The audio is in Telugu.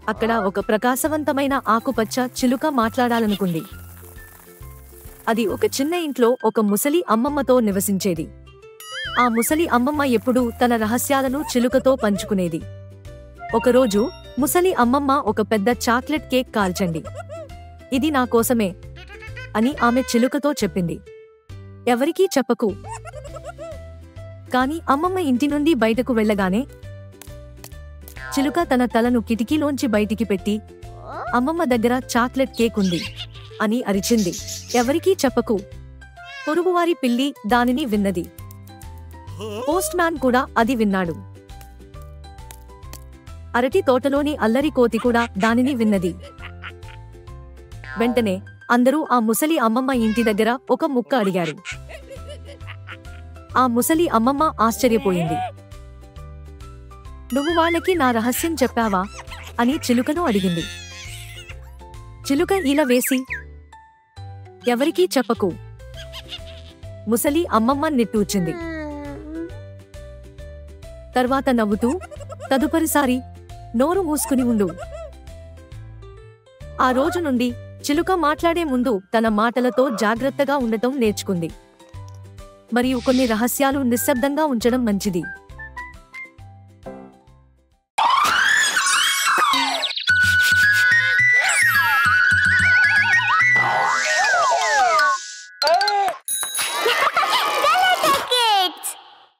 అక్కడ ఒక ప్రకాశవంతమైన ఆకుపచ్చ చిలుక మాట్లాడాలనుకుంది. అది ఒక చిన్న ఇంట్లో ఒక ముసలి అమ్మమ్మతో నివసించేది. ఆ ముసలి అమ్మమ్మ ఎప్పుడూ తన రహస్యాలను చిలుకతో పంచుకునేది. ఒకరోజు ముసలి అమ్మమ్మ ఒక పెద్ద చాక్లెట్ కేక్ కాల్చండి, ఇది నా కోసమే అని ఆమె చిలుకతో చెప్పింది. ఎవరికీ చెప్పకు. కాని అమ్మమ్మ ఇంటి నుండి బయటకు వెళ్ళగానే చిలుక తన తలను కిటికీలోంచి బయటికి పెట్టి, అమ్మమ్మ దగ్గర చాక్లెట్ కేక్ ఉంది అని అరిచింది. ఎవరికీ చెప్పకు. పొరుగువారి పిల్లి దానిని విన్నది. పోస్ట్ మ్యాన్ కూడా అది విన్నాడు. అరటి తోటలోని అల్లరి కోతి కూడా దానిని విన్నది. వెంటనే అందరూ ఆ ముసలి అమ్మమ్మ ఇంటి దగ్గర ఒక ముక్క అడిగారు. ఆ ముసలి అమ్మమ్మ ఆశ్చర్యపోయింది. నువ్వు వాళ్ళకి నా రహస్యం చెప్పావా అని చిలుకను అడిగింది. చిలుక ఈల వేసి, ఎవరికీ చెప్పకు. ముసలి అమ్మమ్మ నిట్టూర్చింది. తర్వాత నవ్వుతూ, తదుపరిసారి నోరు మూసుకుని ఉండు. ఆ రోజు నుండి చిలుక మాట్లాడే ముందు తన మాటలతో జాగ్రత్తగా ఉండటం నేర్చుకుంది. మరియు కొన్ని రహస్యాలు నిశ్శబ్దంగా ఉంచడం మంచిది.